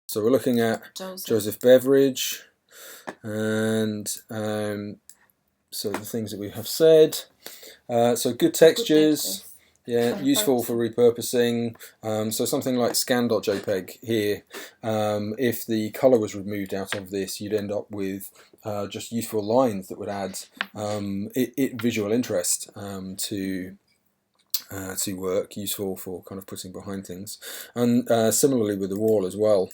So we're looking at Joseph Beveridge, and so the things that we have said. So good textures, yeah, useful for repurposing. So something like scan.jpg here, if the color was removed out of this, you'd end up with just useful lines that would add visual interest to work, useful for kind of putting behind things. And similarly with the wall as well.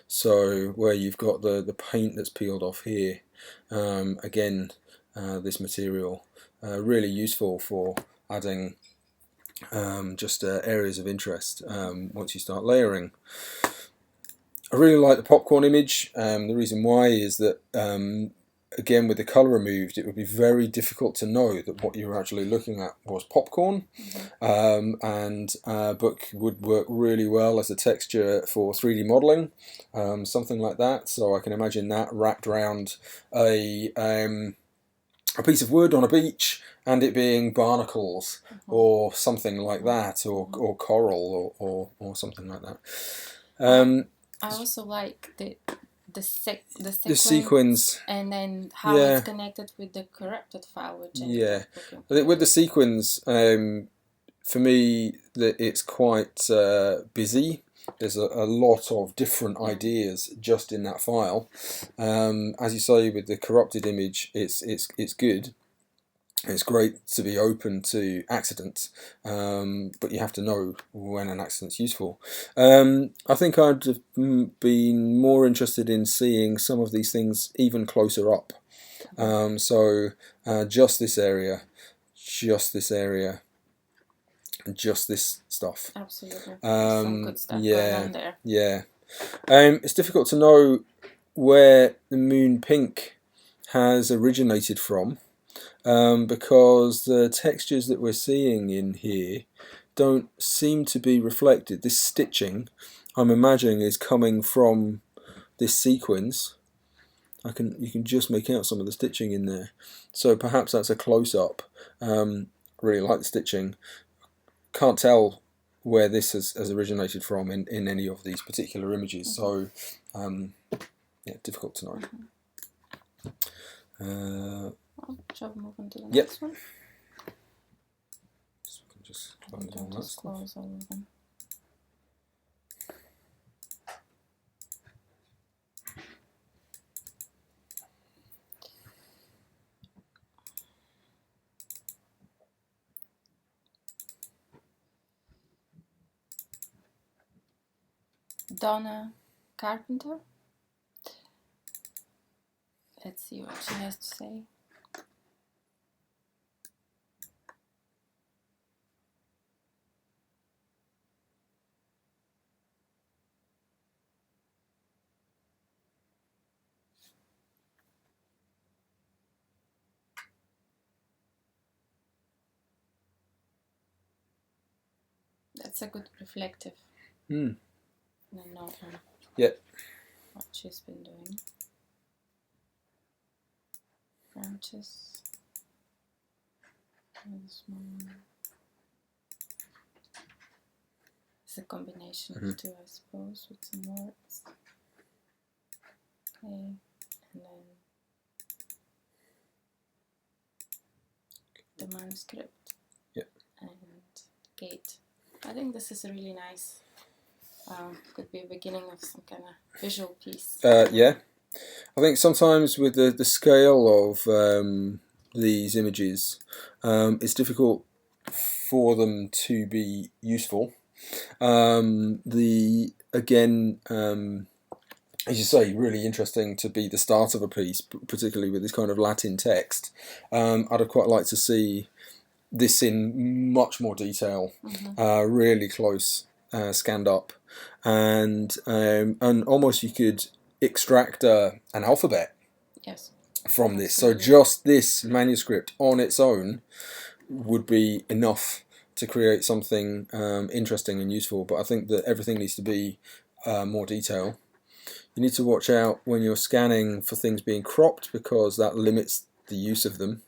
So where you've got the paint that's peeled off here, again, this material really useful for adding just areas of interest once you start layering. I really like the popcorn image. The reason why is that again, with the colour removed, it would be very difficult to know that what you were actually looking at was popcorn, but would work really well as a texture for 3D modelling, something like that. So I can imagine that wrapped around a piece of wood on a beach, and it being barnacles or something like that, or coral or something like that. I also like the sequins, and then how it's connected with the corrupted file. Which with the sequins, for me, it's quite busy. There's a lot of different ideas just in that file. As you say, with the corrupted image, it's good. It's great to be open to accidents, but you have to know when an accident's useful. I think I'd have been more interested in seeing some of these things even closer up. So just this area, just this stuff. Absolutely. Some good stuff going on there. Yeah. It's difficult to know where the moon pink has originated from, because the textures that we're seeing in here don't seem to be reflected. This stitching, I'm imagining, is coming from this sequence. You can just make out some of the stitching in there. So perhaps that's a close-up. Really like the stitching. Can't tell where this has originated from in any of these particular images. So yeah, difficult to know. Shall we move on to the next one? So we can just close all of them. Donna Carpenter. Let's see what she has to say. That's a good reflective. Yeah. What she's been doing. Branches. This one. It's a combination of two, I suppose, with some words. Okay, and then the manuscript. And gate. I think this is a really nice. Could be a beginning of some kind of visual piece. Yeah, I think sometimes with the scale of these images, it's difficult for them to be useful. As you say, really interesting to be the start of a piece, particularly with this kind of Latin text. I'd have quite liked to see this in much more detail, really close, scanned up, and almost you could extract an alphabet from this. So just this manuscript on its own would be enough to create something interesting and useful, but I think that everything needs to be more detail. You need to watch out when you're scanning for things being cropped, because that limits the use of them.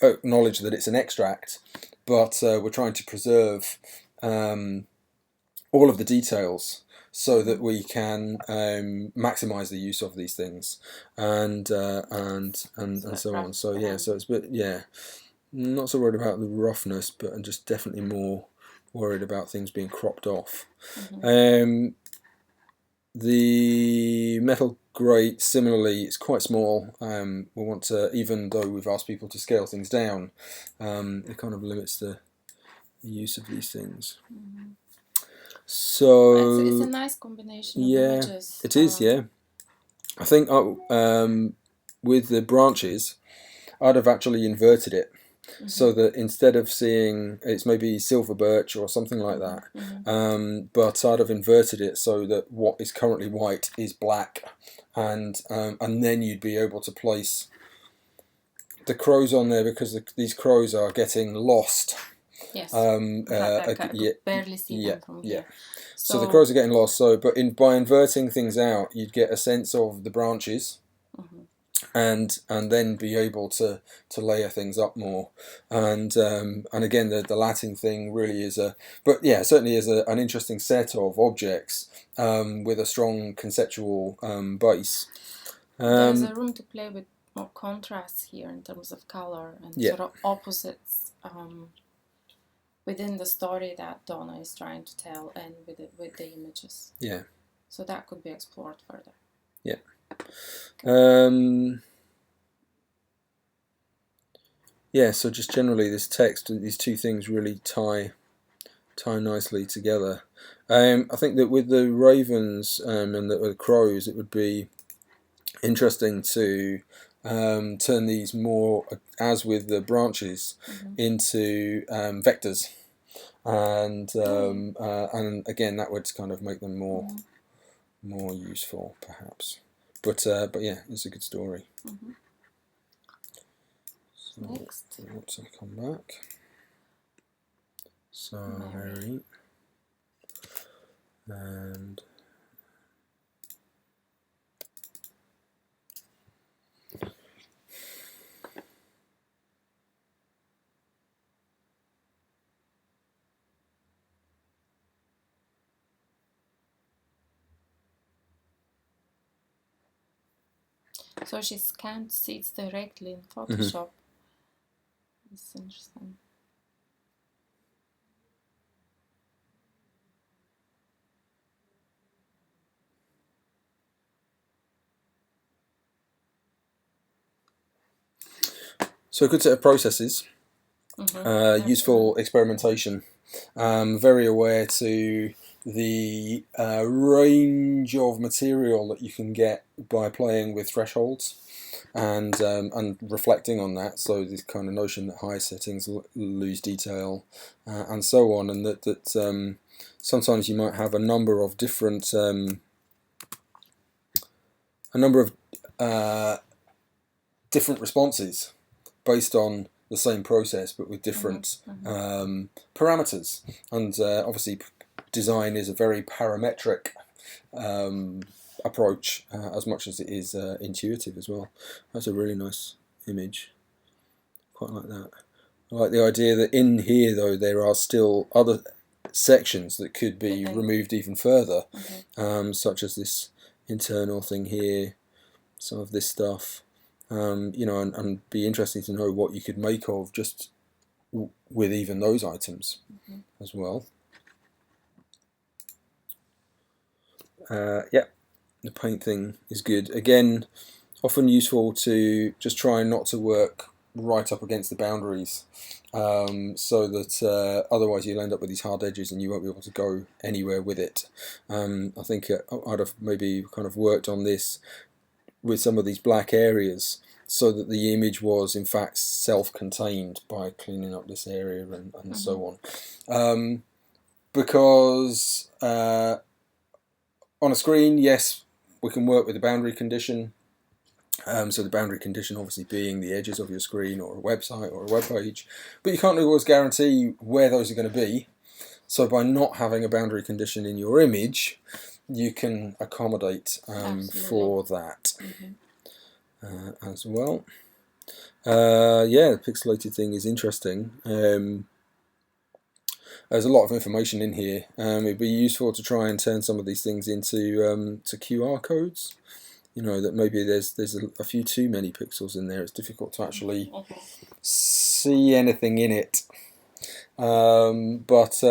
Acknowledge that it's an extract, but we're trying to preserve all of the details so that we can maximize the use of these things, and so on. So yeah, so it's a bit, not so worried about the roughness, but I'm just definitely more worried about things being cropped off. The metal grate, similarly, it's quite small. We want to, even though we've asked people to scale things down, it kind of limits the use of these things. So it's a nice combination of images. It is, yeah. I think with the branches, I'd have actually inverted it. So that instead of seeing it's maybe silver birch or something like that, but I'd have inverted it so that what is currently white is black, and then you'd be able to place the crows on there, because these crows are getting lost. Yes. Barely see them from here. So the crows are getting lost. So, but by inverting things out, you'd get a sense of the branches. And then be able to layer things up more, and again the Latting thing really is certainly is an interesting set of objects with a strong conceptual base. There's a room to play with more contrasts here in terms of color and sort of opposites within the story that Donna is trying to tell, and with the images. Yeah. So that could be explored further. Yeah. So just generally this text, these two things really tie nicely together. I think that with the ravens and the crows, it would be interesting to turn these more, as with the branches, into vectors, and again that would kind of make them more useful, perhaps. But yeah, it's a good story. So next, once I come back, so Mary, and so she scanned seeds directly in Photoshop. It's interesting. So a good set of processes, useful experimentation, very aware to the range of material that you can get by playing with thresholds, and reflecting on that. So this kind of notion that high settings lose detail, and so on, and that sometimes you might have a number of different different responses based on the same process, but with different parameters. And obviously design is a very parametric approach, as much as it is intuitive as well. That's a really nice image. Quite like that. I like the idea that in here, though, there are still other sections that could be removed even further, such as this internal thing here, some of this stuff. And be interesting to know what you could make of just with even those items as well. The paint thing is good. Again, often useful to just try not to work right up against the boundaries, so that otherwise you'll end up with these hard edges and you won't be able to go anywhere with it. I think I'd have maybe kind of worked on this with some of these black areas, so that the image was in fact self-contained by cleaning up this area and so on. Because on a screen, yes, we can work with the boundary condition. So the boundary condition obviously being the edges of your screen or a website or a web page, but you can't always guarantee where those are going to be. So by not having a boundary condition in your image, you can accommodate for that as well. The pixelated thing is interesting. there's a lot of information in here. It'd be useful to try and turn some of these things into to QR codes. You know, that maybe there's a few too many pixels in there. It's difficult to actually see anything in it. But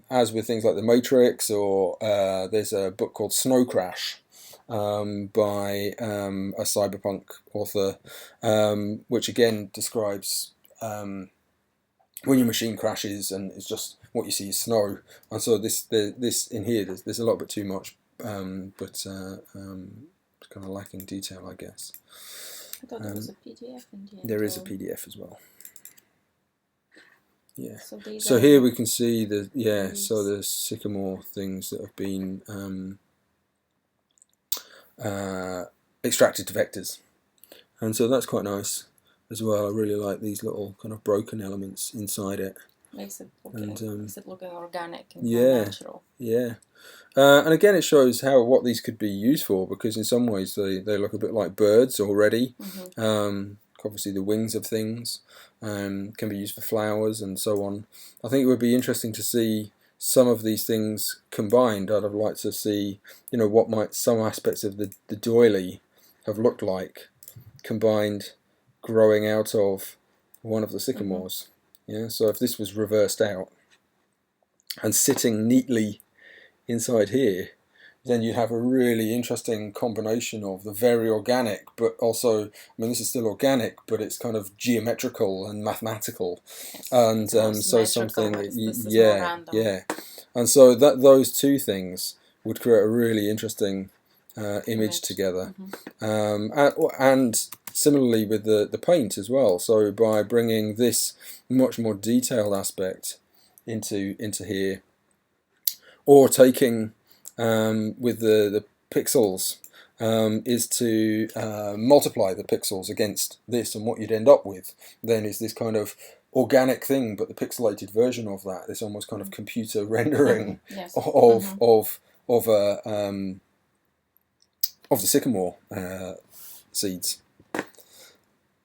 as with things like the Matrix, or there's a book called Snow Crash by a cyberpunk author, which again describes when your machine crashes and it's just what you see is snow. And so this in here, there's a little bit too much, but it's kind of lacking detail, I guess. I thought there was a PDF in the end. There is a PDF as well. Yeah. So here we can see so the sycamore things that have been extracted to vectors, and so that's quite nice as well. I really like these little kind of broken elements inside it. Makes it looking organic and natural. Yeah. And again, it shows what these could be used for, because in some ways they look a bit like birds already. Obviously, the wings of things can be used for flowers and so on. I think it would be interesting to see some of these things combined. I'd have liked to see, what might some aspects of the doily have looked like combined, growing out of one of the sycamores. Yeah, so if this was reversed out and sitting neatly inside here, then you have a really interesting combination of the very organic, but also, this is still organic, but it's kind of geometrical and mathematical, and so something, and so those two things would create a really interesting image together, and similarly with the paint as well. So by bringing this much more detailed aspect into here, or taking with the pixels, is to multiply the pixels against this, and what you'd end up with then is this kind of organic thing, but the pixelated version of that, this almost kind of computer rendering of the sycamore seeds.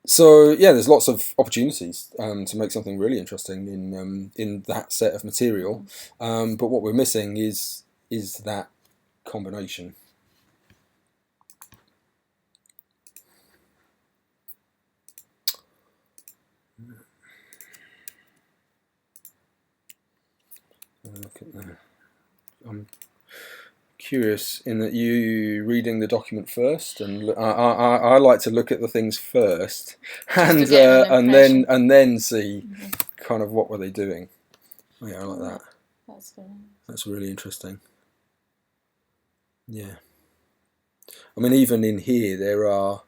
So yeah, there's lots of opportunities to make something really interesting in that set of material, but what we're missing is that combination. Look at that. I'm curious in that you reading the document first, and I like to look at the things first, and then see kind of what were they doing. Oh, yeah, I like that. That's very nice. That's really interesting. Yeah. Even in here there are.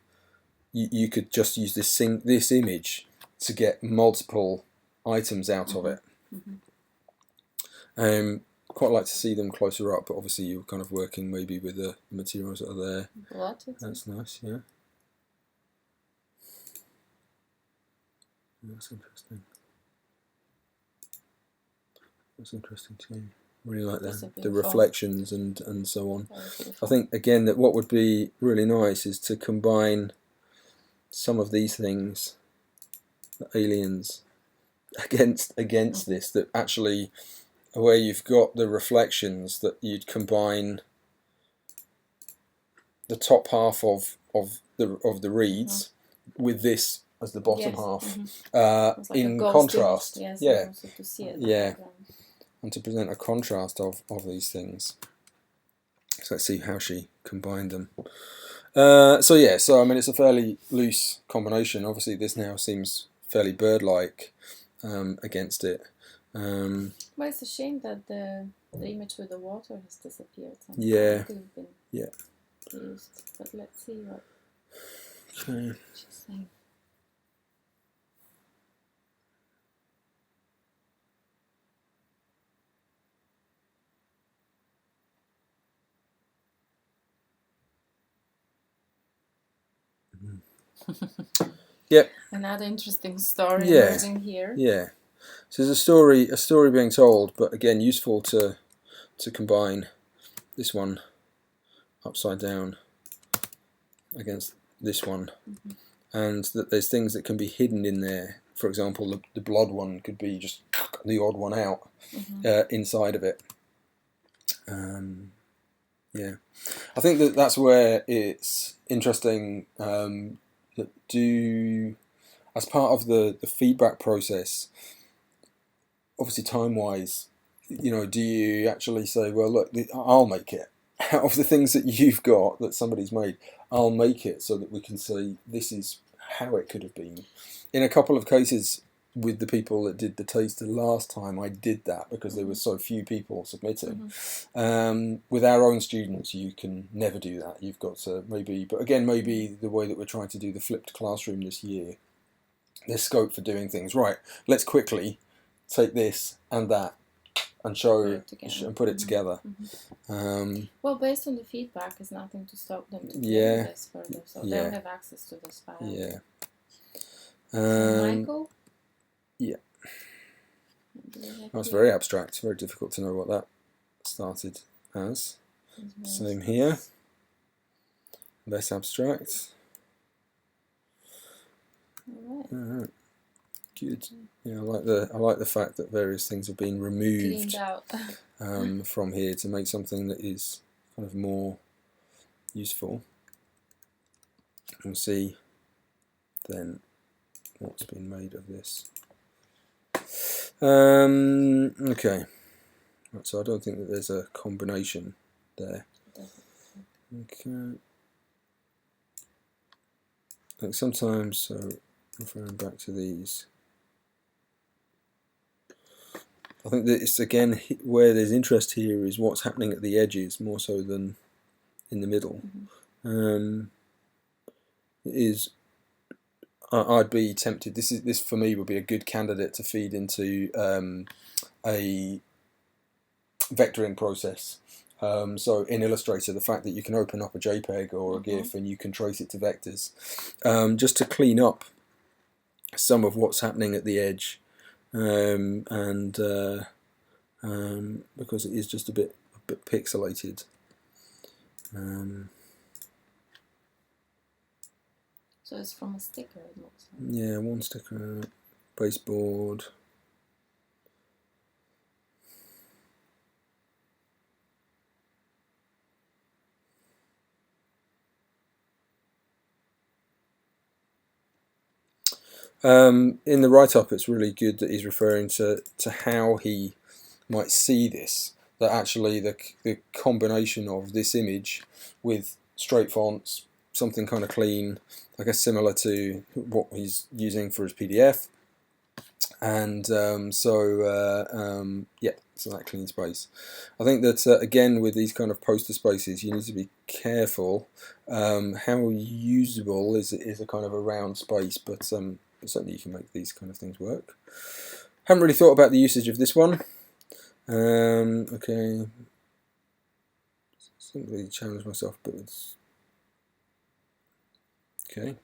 You could just use this image to get multiple items out of it. Quite like to see them closer up, but obviously you're kind of working maybe with the materials that are there. That's nice, yeah. That's interesting. That's interesting too. Really like the reflections and so on. I think again that what would be really nice is to combine some of these things, the aliens, against this, that actually where you've got the reflections, that you'd combine the top half of the reeds with this as the bottom half, like in contrast. To see it and to present a contrast of these things. So let's see how she combined them. So it's a fairly loose combination. Obviously this now seems fairly bird-like against it. Well, it's a shame that the image with the water has disappeared. Yeah. Could have been used. But let's see what she's saying. Yep. Another interesting story emerging here. Yeah. So there's a story being told, but again useful to combine this one upside down against this one, and that there's things that can be hidden in there. For example, the blood one could be just pluck the odd one out inside of it. Yeah, I think that's where it's interesting that as part of the feedback process, obviously time-wise, do you actually say, well, look, I'll make it. Out of the things that you've got that somebody's made, I'll make it so that we can say this is how it could have been. In a couple of cases with the people that did the taster last time, I did that because there were so few people submitting. With our own students, you can never do that. You've got to maybe the way that we're trying to do the flipped classroom this year, there's scope for doing things. Right, let's quickly take this and that and show and put it together. Well, based on the feedback, there's nothing to stop them to do this further, so they'll have access to this file. Yeah. Michael? Yeah. That's very abstract. Very difficult to know what that started as. Same here. Less abstract. All right. Good. Yeah, I like the fact that various things have been removed from here to make something that is kind of more useful. We'll see then what's been made of this. Okay. Right, so I don't think that there's a combination there. Okay. Like sometimes, so referring back to these, I think that it's again where there's interest here is what's happening at the edges more so than in the middle. I'd be tempted. This for me would be a good candidate to feed into a vectoring process. So in Illustrator, the fact that you can open up a JPEG or a GIF and you can trace it to vectors, just to clean up some of what's happening at the edge, because it is just a bit pixelated. So it's from a sticker, it looks like. Yeah, one sticker, baseboard. In the write-up, it's really good that he's referring to how he might see this, that actually the combination of this image with straight fonts, something kind of clean, I guess similar to what he's using for his PDF, and so that clean space. I think that again with these kind of poster spaces, you need to be careful how usable is a kind of a round space, but certainly you can make these kind of things work. Haven't really thought about the usage of this one. Okay, I didn't really challenge myself, but it's okay.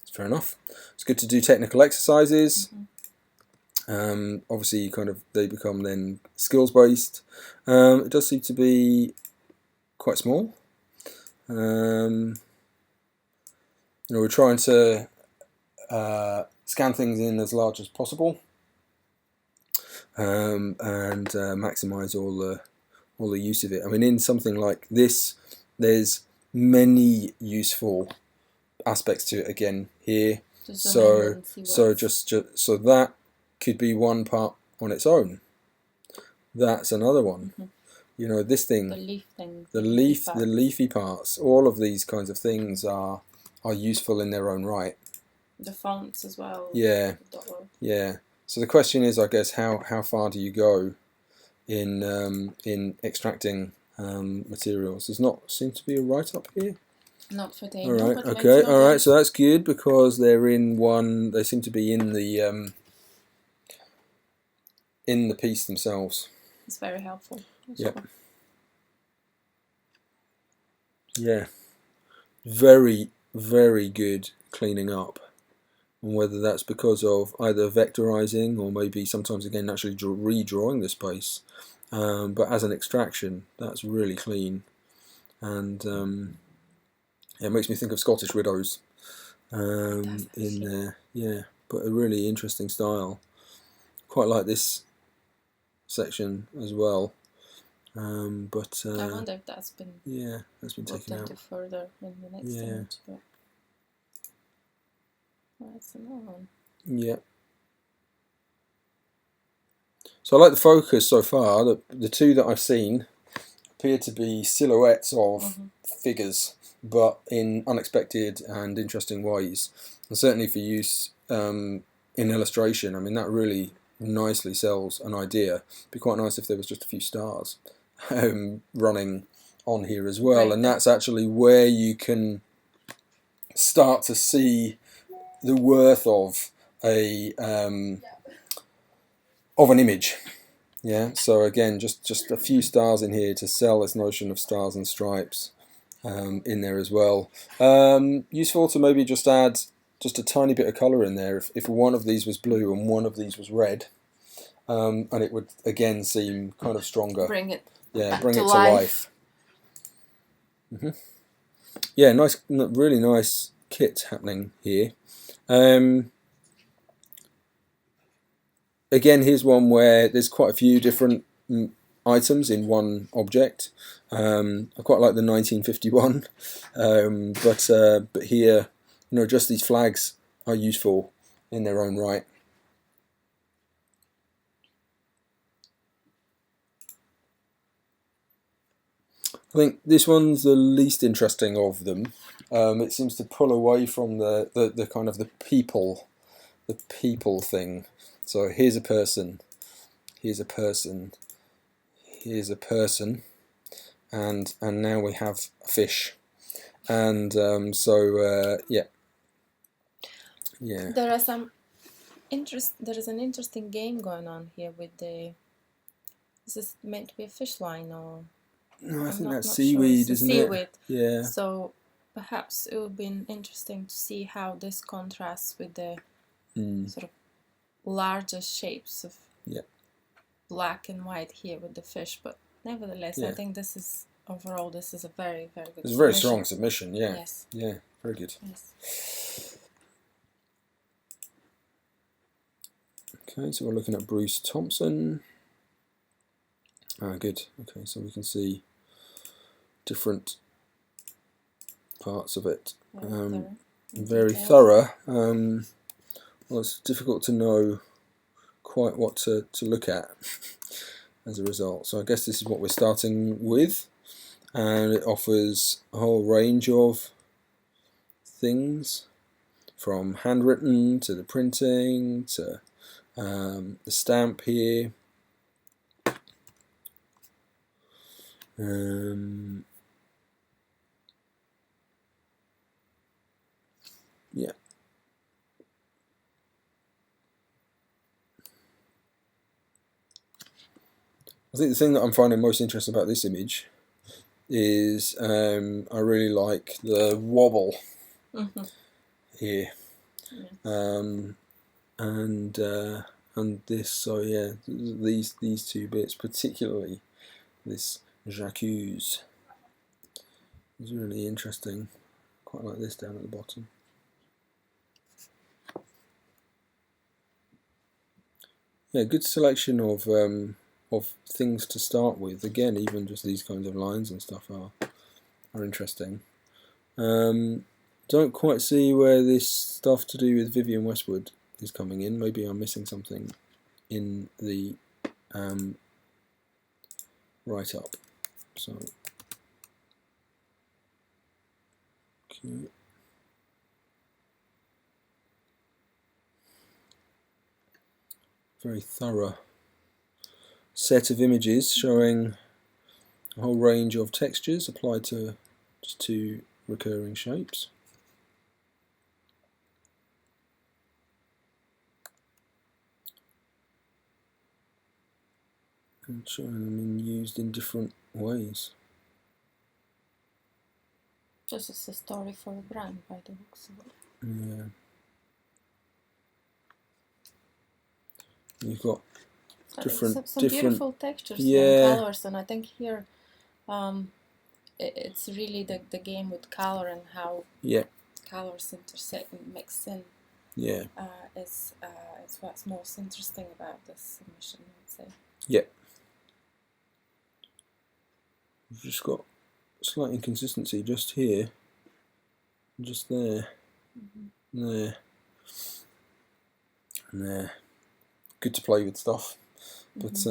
It's fair enough. It's good to do technical exercises. Obviously, they become then skills based. It does seem to be quite small. We're trying to scan things in as large as possible, and maximize all the use of it. I mean, in something like this, there's many useful aspects to it. Again, here, so that could be one part on its own. That's another one. This thing, the leafy parts. All of these kinds of things are useful in their own right. The fonts as well. Yeah. So the question is, I guess, how far do you go in extracting materials? There's not seem to be a write-up here. Not for the all right. Okay. All right. So that's good because they're in one. They seem to be in the piece themselves. It's very helpful. Yep. Yeah. Very, very good cleaning up. And whether that's because of either vectorizing or maybe sometimes again actually redrawing the space, but as an extraction, that's really clean, and it makes me think of Scottish Widows in there. Yeah, but a really interesting style. Quite like this section as well. But I wonder if that's been taken out further in the next image. But that's another one. Yeah. So I like the focus so far. The two that I've seen appear to be silhouettes of figures, but in unexpected and interesting ways. And certainly for use in illustration, I mean, that really nicely sells an idea. It'd be quite nice if there was just a few stars running on here as well. Right. And that's actually where you can start to see the worth of an image. Yeah, so again, just a few stars in here to sell this notion of stars and stripes in there as well. Useful to maybe just add just a tiny bit of colour in there if one of these was blue and one of these was red, and it would again seem kind of stronger. Bring it to life. Yeah, nice, really nice kit happening here. Again, here's one where there's quite a few different items in one object. I quite like the 1951, but here, just these flags are useful in their own right. I think this one's the least interesting of them. It seems to pull away from the kind of the people thing. So here's a person, here's a person, here's a person, and now we have a fish, and yeah. There are some There is an interesting game going on here with the. Is this meant to be a fish line or? No, I think that's seaweed, isn't it? Seaweed. Yeah. So perhaps it would be interesting to see how this contrasts with the sort of larger shapes of black and white here with the fish, but nevertheless, I think this is overall this is a very, very good. It's a very strong submission. Yeah. Yes. Yeah. Very good. Yes. Okay, so we're looking at Bruce Thompson. Good. Okay, so we can see different parts of it. Very thorough. Well, it's difficult to know quite what to look at as a result. So I guess this is what we're starting with, and it offers a whole range of things, from handwritten to the printing to the stamp here. Yeah. I think the thing that I'm finding most interesting about this image is I really like the wobble here, and this. So yeah, these two bits, particularly this j'accuse, is really interesting. Quite like this down at the bottom. Yeah, good selection of things to start with. Again, even just these kinds of lines and stuff are interesting. Don't quite see where this stuff to do with Vivienne Westwood is coming in. Maybe I'm missing something in the write-up. So, okay. Very thorough set of images showing a whole range of textures applied to just two recurring shapes. And showing them used in different ways. This is a story for a brand by the looks of it. Yeah. You've got some beautiful textures and colors, and I think here it's really the game with color and how colors intersect and mix in. Yeah. Is what's most interesting about this submission, I would say. Yep. We've just got slight inconsistency just here, just there, there, and there. Good to play with stuff, but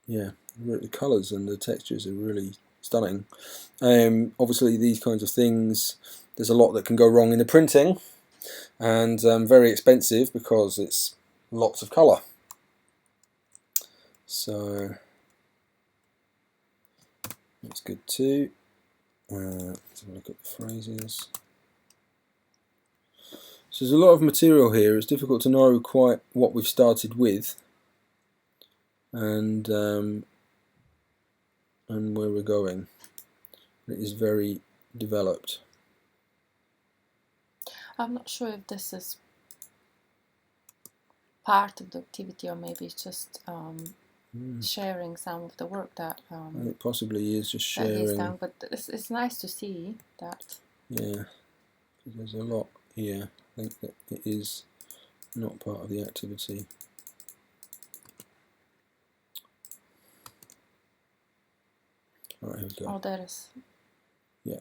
yeah, the colours and the textures are really stunning. Obviously, these kinds of things, there's a lot that can go wrong in the printing, and very expensive because it's lots of colour. So that's good too. Let's have a look at the phrases. So there's a lot of material here. It's difficult to know quite what we've started with, and where we're going. It is very developed. I'm not sure if this is part of the activity or maybe it's just sharing some of the work that it possibly is just sharing. That he's done, but it's nice to see that. Yeah, there's a lot here. I think that it is not part of the activity. Alright, here we go. Oh, there is. Yeah.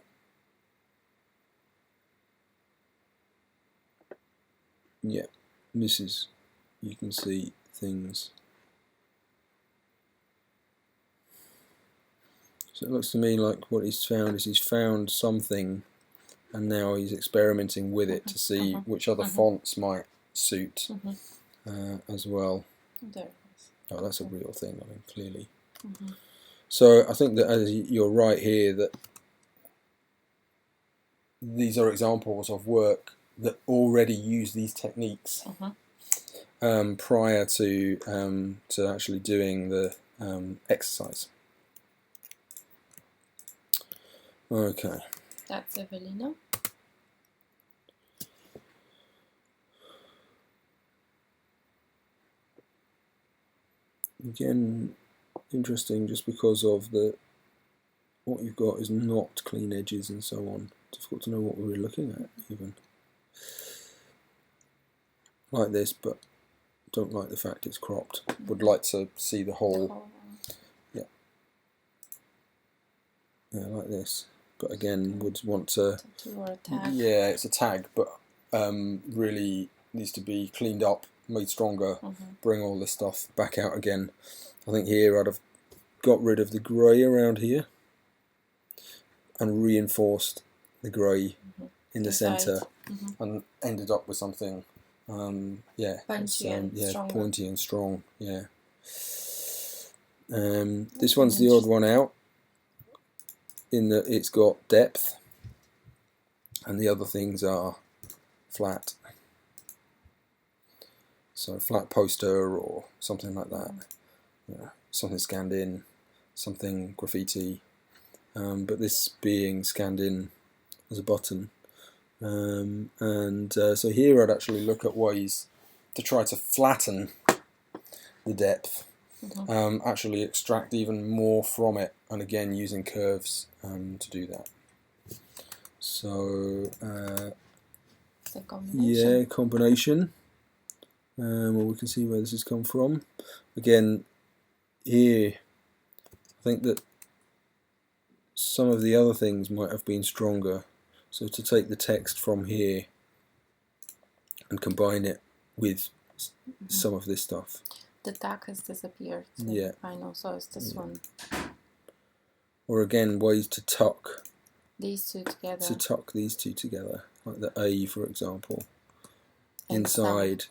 Yeah, this is, you can see things. So it looks to me like what he's found is he's found something and now he's experimenting with it to see which other fonts might suit as well. There it is. Oh, that's a real thing, I mean, clearly. So I think that as you're right here that these are examples of work that already use these techniques prior to actually doing the exercise. Okay. That's Evelina. Again, interesting just because of what you've got is not clean edges and so on. Difficult to know what we were looking at even. Like this, but don't like the fact it's cropped. Would like to see the whole. Yeah. Yeah, like this. But again, would want to. Yeah, it's a tag, but really needs to be cleaned up, made stronger. Bring all this stuff back out again. I think here I'd have got rid of the grey around here and reinforced the grey in the centre and ended up with something yeah, punchy and pointy and strong. Yeah. This one's the odd one out in that it's got depth and the other things are flat. So a flat poster or something like that. Yeah, something scanned in, something graffiti, but this being scanned in as a button. So here I'd actually look at ways to try to flatten the depth, actually extract even more from it, and again using curves to do that. So yeah, combination. Well, we can see where this has come from. Again, here I think that some of the other things might have been stronger. So to take the text from here and combine it with some of this stuff. The tag has disappeared. So yeah. I know, so it's this one. Or again, ways to tuck these two together. To tuck these two together, like the A, for example, and inside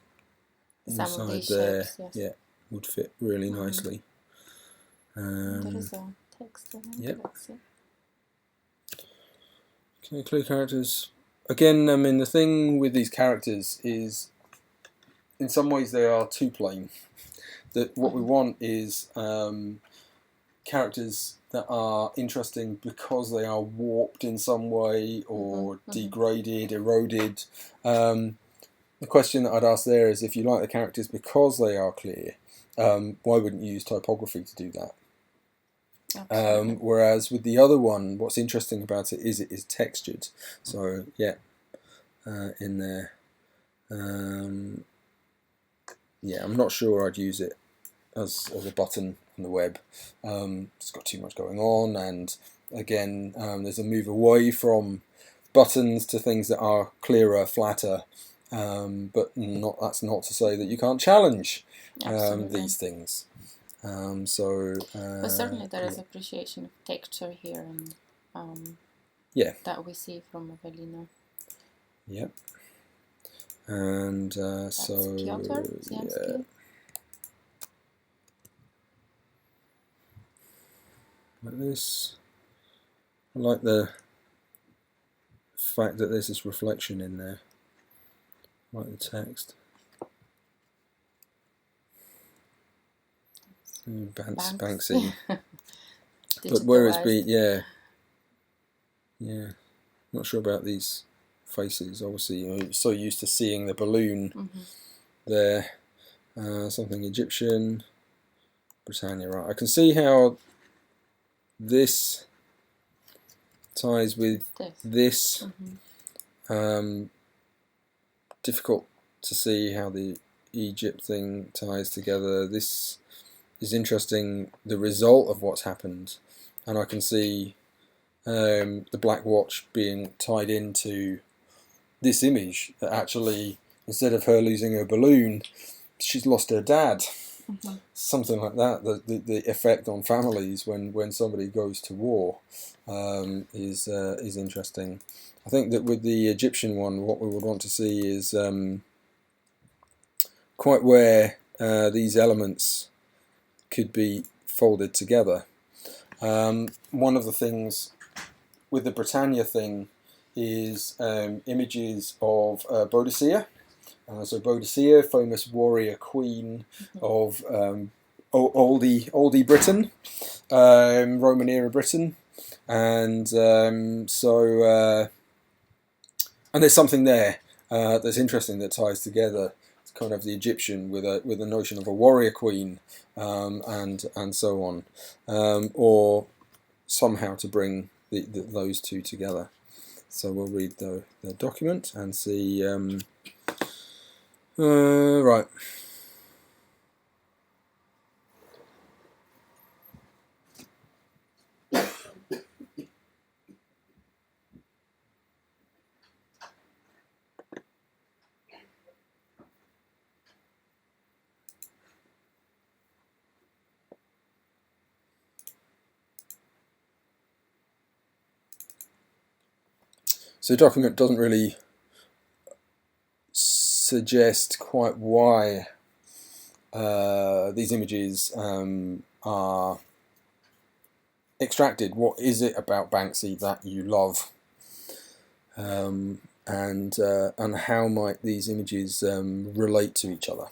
there, shapes, yes. yeah, would fit really nicely. There is a text in it. Yep. Okay, clue characters. Again, I mean, the thing with these characters is, in some ways, they are too plain. That what we want is characters that are interesting because they are warped in some way or degraded, eroded. The question that I'd ask there is, if you like the characters because they are clear, why wouldn't you use typography to do that? Whereas with the other one, what's interesting about it is textured. So yeah, in there. yeah, I'm not sure I'd use it as a button on the web. It's got too much going on, and again, there's a move away from buttons to things that are clearer, flatter. But that's not to say that you can't challenge these things. But certainly there is appreciation of texture here, and that we see from Avellino. Yep. And so Piotr yeah. Like this. I like the fact that there's this reflection in there. I like the text. Banksy. But where it's been, yeah. Not sure about these faces. Obviously, you're so used to seeing the balloon there. Something Egyptian, Britannia. Right, I can see how this ties with this. Difficult to see how the Egypt thing ties together. This is interesting, the result of what's happened, and I can see the Black Watch being tied into this image, that actually instead of her losing her balloon, she's lost her dad. Something like that. The effect on families when somebody goes to war is interesting. I think that with the Egyptian one, what we would want to see is quite where these elements could be folded together. One of the things with the Britannia thing is images of Boadicea. So Boadicea, famous warrior queen of oldie Britain, Roman era Britain, and and there's something there that's interesting that ties together kind of the Egyptian with a notion of a warrior queen, and so on, or somehow to bring those two together. So we'll read the document and see. Right. So the document doesn't really suggest quite why these images are extracted. What is it about Banksy that you love, and how might these images relate to each other?